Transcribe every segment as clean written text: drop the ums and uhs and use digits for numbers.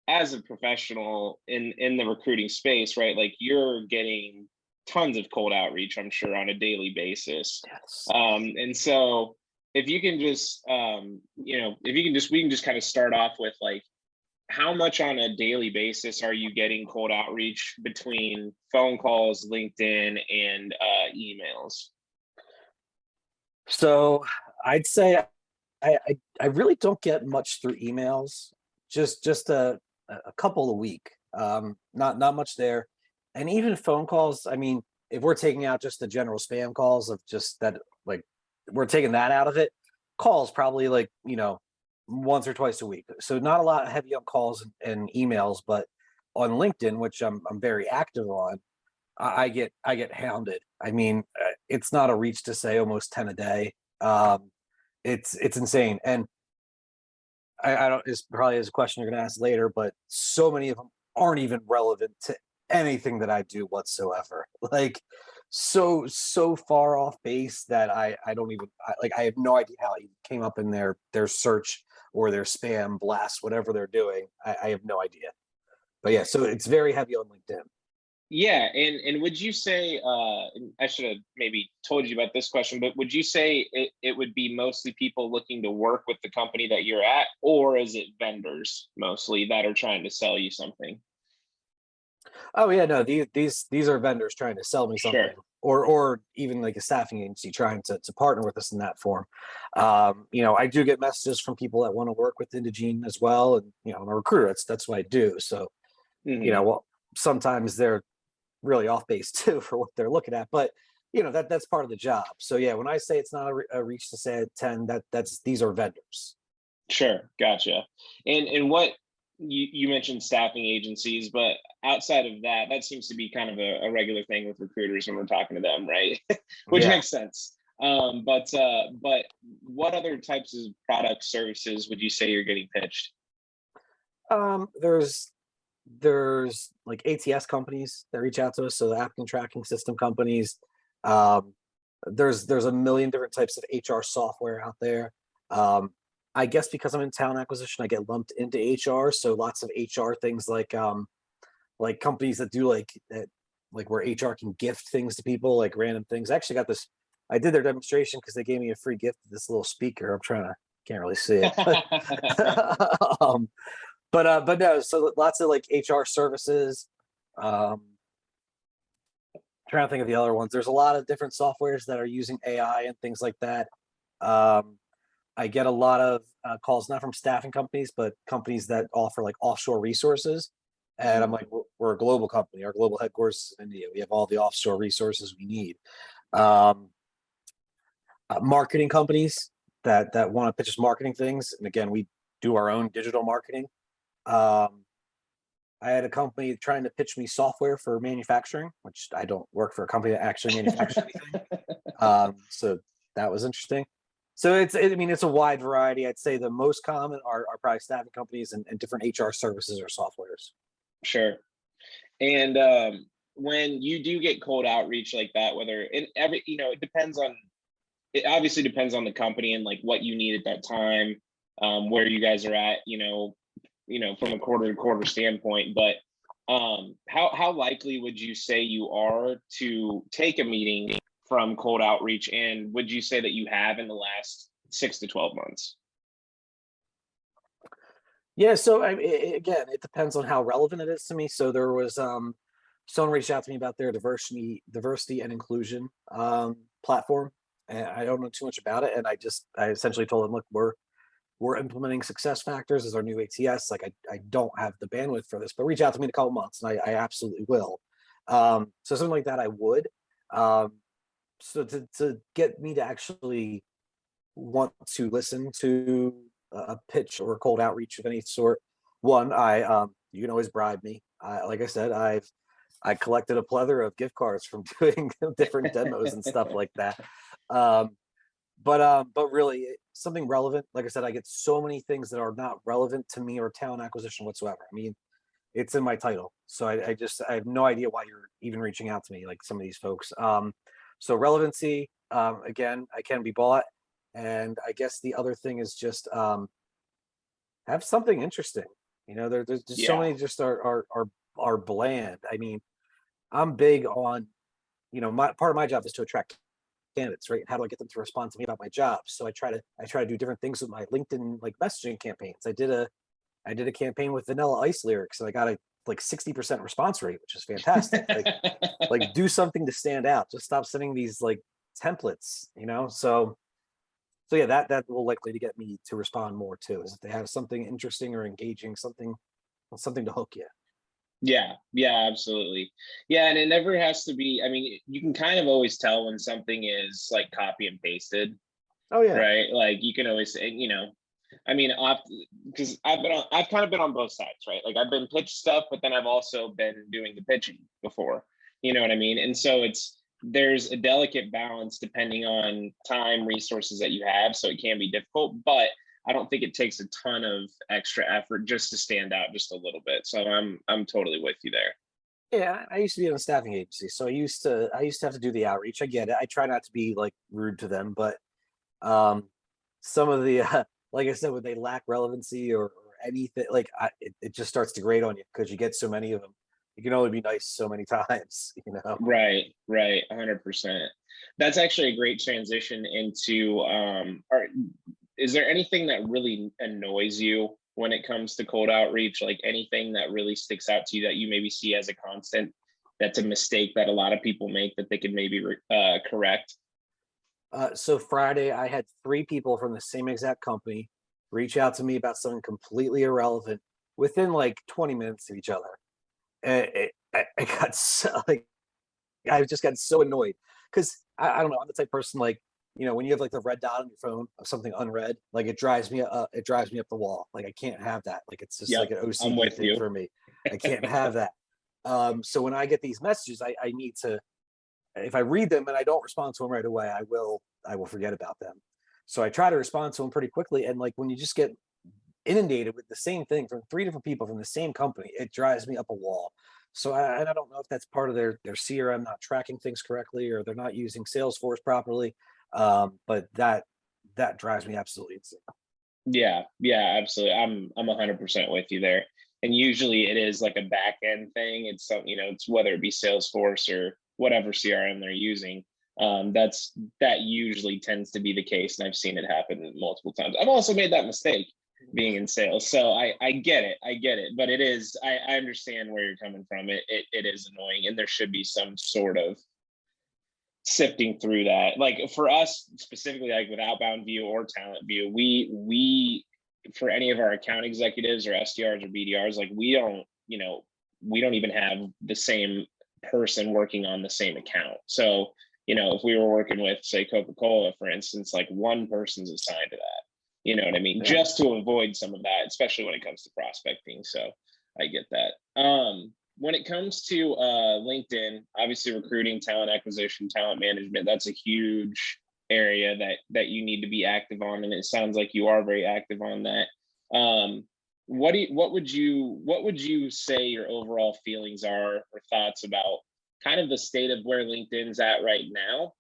as a professional in the recruiting space, right? Like you're getting tons of cold outreach, I'm sure, on a daily basis. Yes. And so if you can just if you can just we can just kind of start off with like how much on a daily basis are you getting cold outreach between phone calls, LinkedIn, and emails? So I'd say I really don't get much through emails. Just a couple a week. Not much there, and even phone calls. I mean, if we're taking out just the general spam calls of just that, like we're taking that out of it. Calls probably like once or twice a week. So not a lot heavy on calls and emails, but on LinkedIn, which I'm very active on, I get hounded. I mean, it's not a reach to say almost 10 a day. It's insane, and I don't. It's probably is a question you're going to ask later, but so many of them aren't even relevant to anything that I do whatsoever. Like so far off base that I don't even I have no idea how it came up in their search or their spam blast, whatever they're doing. I have no idea. But yeah, so it's very heavy on LinkedIn. Yeah, and would you say and I should have maybe told you about this question, but would you say it would be mostly people looking to work with the company that you're at, or is it vendors mostly that are trying to sell you something? Oh yeah, no, these are vendors trying to sell me Sure. something, or even like a staffing agency trying to partner with us in that form. I do get messages from people that want to work with Indogene as well, and I'm a recruiter. That's what I do. So Hmm. well, sometimes they're really off base too for what they're looking at, but that's part of the job. So yeah, when I say it's not a reach to say at 10, that's these are vendors. Sure, gotcha. And what you mentioned staffing agencies, but outside of that, that seems to be kind of a regular thing with recruiters when we're talking to them, right? Which Yeah. makes sense. But what other types of product services would you say you're getting pitched? There's like ATS companies that reach out to us, so the applicant tracking system companies. Um, there's a million different types of HR software out there. Um, I guess because I'm in talent acquisition, I get lumped into HR. So lots of HR things like companies that do like that, like where HR can gift things to people, like random things. I actually got this. I did their demonstration because they gave me a free gift of this little speaker. I'm trying to can't really see it, but um, but no. So lots of like HR services. Um, Trying to think of the other ones. There's a lot of different softwares that are using AI and things like that. Um, I get a lot of calls not from staffing companies, but companies that offer like offshore resources. And I'm Mhm. like, we're a global company. Our global headquarters is in India. We have all the offshore resources we need. Um, Marketing companies that want to pitch us marketing things, and again, we do our own digital marketing. Um, I had a company trying to pitch me software for manufacturing, which I don't work for a company that actually manufactures anything. So that was interesting. So I mean, it's a wide variety. I'd say the most common are probably staffing companies and different HR services or softwares. Sure. And when you do get cold outreach like that, whether in every, it depends on, it obviously depends on the company and like what you need at that time, where you guys are at, from a quarter to quarter standpoint. But how likely would you say you are to take a meeting from cold outreach, and would you say that you have in the last 6 to 12 months? Yeah, so again, it depends on how relevant it is to me. So there was someone reached out to me about their diversity and inclusion platform, and I don't know too much about it. And I essentially told them, look, we're implementing success factors as our new ATS. Like I don't have the bandwidth for this, but reach out to me in a couple months, and I absolutely will. So something like that, I would. Um, so to get me to actually want to listen to a pitch or a cold outreach of any sort, one, I you can always bribe me. Like I said, I collected a plethora of gift cards from doing different demos and stuff like that. Um, but really something relevant. Like I said, I get so many things that are not relevant to me or talent acquisition whatsoever. I mean, it's in my title, so I have no idea why you're even reaching out to me, like some of these folks. So relevancy, again, I can be bought, and I guess the other thing is just have something interesting. There's just so Yeah. many just are bland. I mean, I'm big on, my part of my job is to attract candidates, right? How do I get them to respond to me about my job? So I try to do different things with my LinkedIn like messaging campaigns. I did a campaign with Vanilla Ice lyrics, and I got a like 60% response rate, which is fantastic. Like do something to stand out. Just stop sending these like templates. So yeah, that will likely to get me to respond more too, is if they have something interesting or engaging, something to hook you. Yeah, yeah, absolutely. Yeah, and it never has to be. I mean, you can kind of always tell when something is like copy and pasted, Oh yeah. right? Like you can always say, I mean, because I've kind of been on both sides, right? Like I've been pitched stuff, but then I've also been doing the pitching before. You know what I mean? And so there's a delicate balance depending on time, resources that you have. So it can be difficult, but I don't think it takes a ton of extra effort just to stand out just a little bit. So I'm totally with you there. Yeah, I used to be in a staffing agency, so I used to have to do the outreach. I get it. I try not to be like rude to them, but some of the like I said, when they lack relevancy or anything, like it just starts to grate on you because you get so many of them. You can only be nice so many times. Right, right, 100%. That's actually a great transition into is there anything that really annoys you when it comes to cold outreach? Like anything that really sticks out to you that you maybe see as a constant that's a mistake that a lot of people make that they could maybe correct? So Friday, I had three people from the same exact company reach out to me about something completely irrelevant within like 20 minutes of each other. And I got so like I just got so annoyed because I don't know. I'm the type of person like, when you have like the red dot on your phone of something unread, like it drives me up the wall. Like I can't have that. Like it's just like Yep, an I'm OCD with thing you. for me. I can't have that. So when I get these messages, I need to, if I read them and I don't respond to them right away, I will forget about them. So I try to respond to them pretty quickly. And like when you just get inundated with the same thing from three different people from the same company, it drives me up a wall. So I don't know if that's part of their CRM not tracking things correctly, or they're not using Salesforce properly. But that drives me absolutely insane. Yeah, yeah, absolutely. I'm 100% with you there. And usually it is like a back end thing. It's some, it's whether it be Salesforce or whatever CRM they're using. That usually tends to be the case, and I've seen it happen multiple times. I've also made that mistake being in sales, so I get it, But I understand where you're coming from. It is annoying, and there should be some sort of sifting through that. Like for us specifically, like with Outbound View or Talent View, we for any of our account executives or SDRs or BDRs, like we don't even have the same person working on the same account. So if we were working with, say, Coca-Cola, for instance, like one person's assigned to that. You know what I mean? Yeah. Just to avoid some of that, especially when it comes to prospecting. So I get that. When it comes to LinkedIn, obviously recruiting, talent acquisition, talent management, that's a huge area that you need to be active on, and it sounds like you are very active on that. What would you say your overall feelings are or thoughts about kind of the state of where LinkedIn's at right now?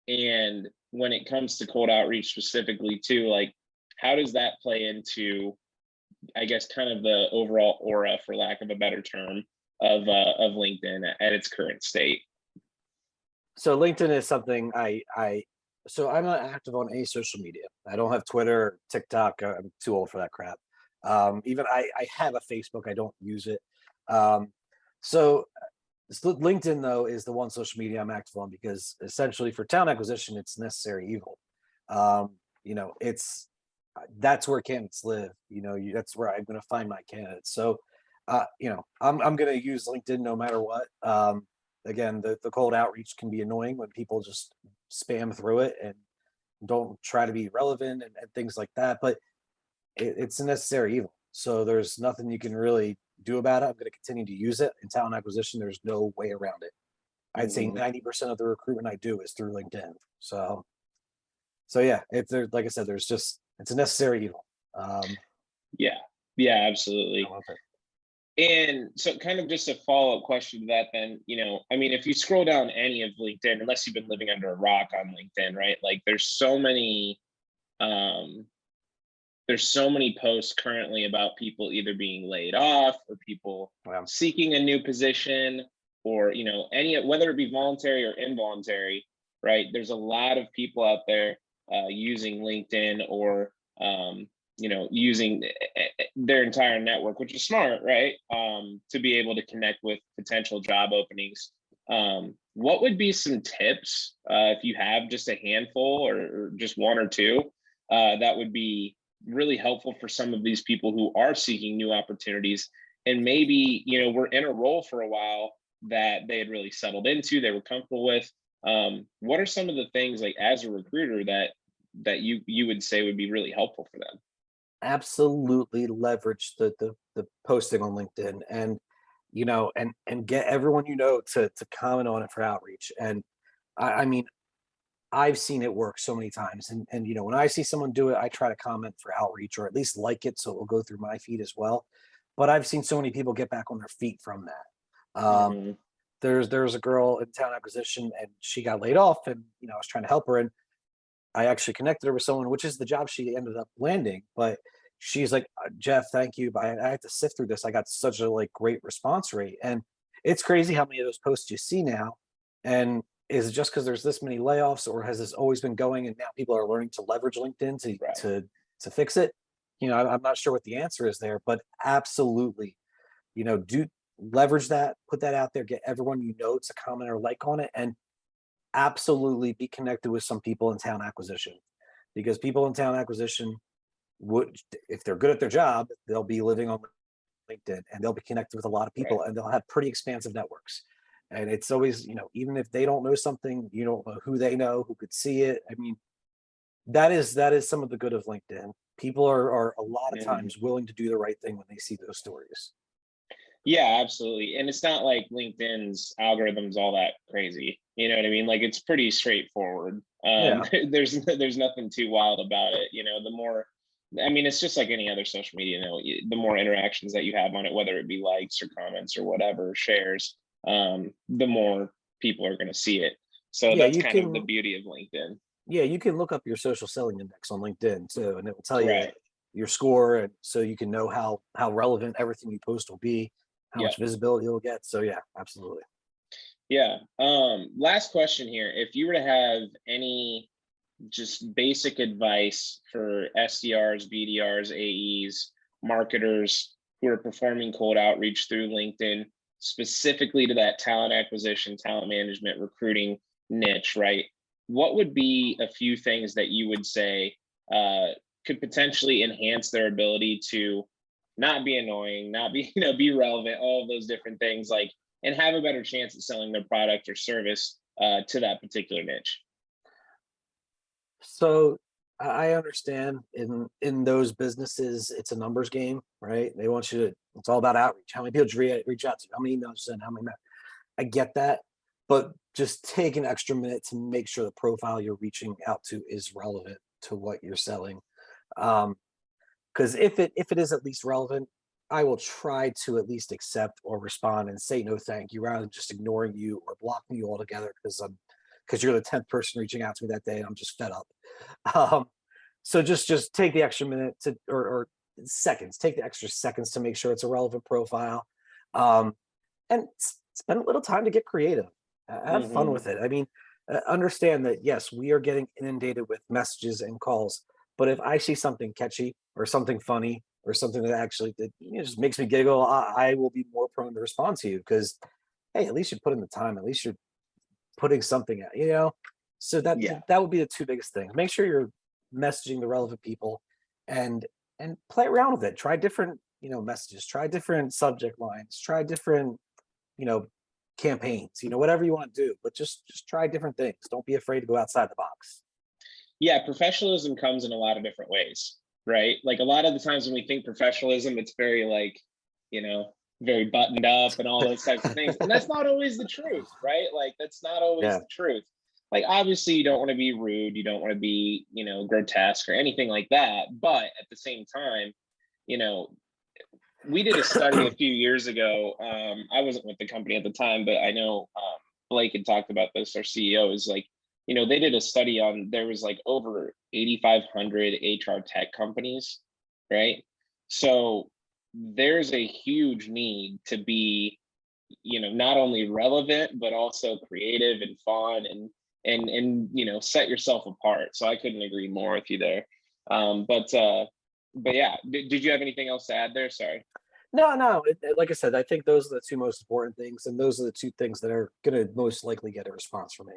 And when it comes to cold outreach specifically too, like how does that play into, I guess, kind of the overall aura, for lack of a better term, of LinkedIn at its current state? So LinkedIn is something so I'm not active on any social media. I don't have Twitter, TikTok. I'm too old for that crap. Even I have a Facebook. I don't use it. Um, so LinkedIn though is the one social media I'm active on because essentially for talent acquisition, it's necessary evil. It's that's where candidates live. That's where I'm going to find my candidates. So, I'm going to use LinkedIn no matter what. Again, the cold outreach can be annoying when people just spam through it and don't try to be relevant and things like that. But it's a necessary evil. So there's nothing you can really do about it. I'm going to continue to use it. In talent acquisition, there's no way around it. I'd say Mhm. 90% of the recruitment I do is through LinkedIn. So yeah, it's there. Like I said, it's a necessary evil. Yeah, yeah, I absolutely. love it. And so, kind of just a follow up question to that, then, I mean, if you scroll down any of LinkedIn, unless you've been living under a rock on LinkedIn, right? Like, there's so many um, there's so many posts currently about people either being laid off or people Yeah, seeking a new position, or any, whether it be voluntary or involuntary, right? There's a lot of people out there using LinkedIn, or using their entire network, which is smart, right? To be able to connect with potential job openings. What would be some tips, if you have just a handful, or just one or two, that would be really helpful for some of these people who are seeking new opportunities, and maybe were in a role for a while that they had really settled into, they were comfortable with. What are some of the things, like, as a recruiter, that you would say would be really helpful for them? absolutely leverage the posting on LinkedIn, and get everyone to comment on it for outreach. And I mean, I've seen it work so many times. And when I see someone do it, I try to comment for outreach, or at least like it so it will go through my feed as well. But I've seen so many people get back on their feet from that. Hmm. There's a girl in talent acquisition, and she got laid off, and I was trying to help her, and I actually connected her with someone, which is the job she ended up landing. But she's like, Jeff, thank you, but I had to sift through this. I got such a great response rate, and it's crazy how many of those posts you see now. And is it just because there's this many layoffs, or has this always been going, and now people are learning to leverage LinkedIn to Right. to to fix it? I'm not sure what the answer is there, but absolutely, do leverage that, put that out there, get everyone to comment or like on it, and absolutely be connected with some people in town acquisition, because people in town acquisition would, if they're good at their job, they'll be living on LinkedIn, and they'll be connected with a lot of Right. people, and they'll have pretty expansive networks. And it's always, even if they don't know something, you don't know who they know who could see it. I mean, that is some of the good of LinkedIn. People are a lot of Mhm. times willing to do the right thing when they see those stories. Yeah, absolutely. And it's not like LinkedIn's algorithms all that crazy. You know what I mean? Like, it's pretty straightforward. Yeah. There's nothing too wild about it. The more, I mean, it's just like any other social media. The more interactions that you have on it, whether it be likes or comments or whatever, shares, the more people are going to see it. So Yeah, that's you kind of the can beauty of LinkedIn. yeah, you can look up your social selling index on LinkedIn too, and it will tell you Right. your score, and so you can know how relevant everything you post will be, how Yeah. much visibility you'll get. So yeah, absolutely. Yeah. Last question here. If you were to have any just basic advice for SDRs, BDRs, AEs, marketers who are performing cold outreach through LinkedIn, specifically to that talent acquisition, talent management, recruiting niche, right? What would be a few things that you would say uh, could potentially enhance their ability to not be annoying, not be, be relevant, all of those different things, like, and have a better chance at selling their product or service to that particular niche? So I understand in those businesses, it's a numbers game, right? They want you to. It's all about outreach. How many people did you reach out to? How many emails you sent? How many? I get that, but just take an extra minute to make sure the profile you're reaching out to is relevant to what you're selling. Um, because if it is at least relevant, I will try to at least accept or respond and say no thank you, rather than just ignoring you or blocking you altogether because you're the 10th person reaching out to me that day and I'm just fed up. um, so just take the extra minute to, or seconds, take the extra seconds to make sure it's a relevant profile. um, and spend a little time to get creative. Have fun Hmm. with it. I mean, understand that yes, we are getting inundated with messages and calls, but if I see something catchy or something funny or something that actually that just makes me giggle, I will be more prone to respond to you because hey, at least you put in the time. At least you're putting something out. So Yeah. that would be the two biggest things. Make sure you're messaging the relevant people, and play around with it. Try different messages. Try different subject lines. Try different you know, campaigns, whatever you want to do, but just try different things. Don't be afraid to go outside the box. Yeah, professionalism comes in a lot of different ways, right? Like, a lot of the times when we think professionalism, it's very, like, you know, very buttoned up and all those types of things. And that's not always the truth, right? Like, that's not always Yeah. the truth. Like, obviously you don't want to be rude, you don't want to be, grotesque or anything like that. But at the same time, you know, we did a study a few years ago. I wasn't with the company at the time, but I know Blake had talked about this. Our CEO is like, they did a study on, there was like over 8,500 HR tech companies, right? So there's a huge need to be, not only relevant but also creative and fun, and set yourself apart. So I couldn't agree more with you there. But yeah, did you have anything else to add there? Sorry. No, no. Like I said, I think those are the two most important things, and those are the two things that are going to most likely get a response from me.